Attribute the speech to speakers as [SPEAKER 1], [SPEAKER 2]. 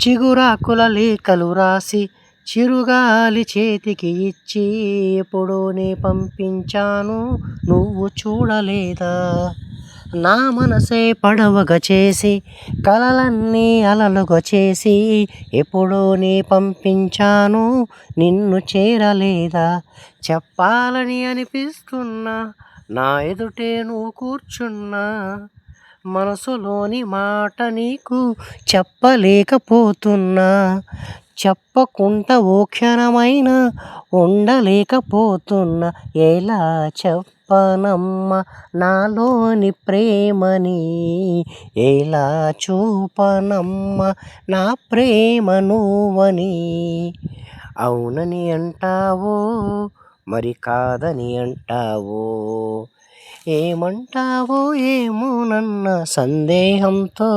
[SPEAKER 1] చిగురాకుల లేఖలు రాసి చిరుగాలి చేతికి ఇచ్చి ఎప్పుడో నే పంపించాను నువ్వు చూడలేదా. నా మనసే పడవగా చేసి కలలన్నీ అలలుగా చేసి ఎప్పుడో నే పంపించాను నిన్ను చేరలేదా. చెప్పాలని అనిపిస్తున్నా నా ఎదుటే నువ్వు కూర్చున్నా మనసులోని మాట నీకు చెప్పలేకపోతున్నా. చెప్పకుండా ఓ క్షణమైనా ఉండలేకపోతున్నా. ఎలా చెప్పనమ్మా నాలోని ప్రేమని, ఎలా చూపనమ్మా నా ప్రేమ నువ్వని. అవునని అంటావో మరి కాదని అంటావో, ఏమంటావో ఏమోనన్న సందేహంతో.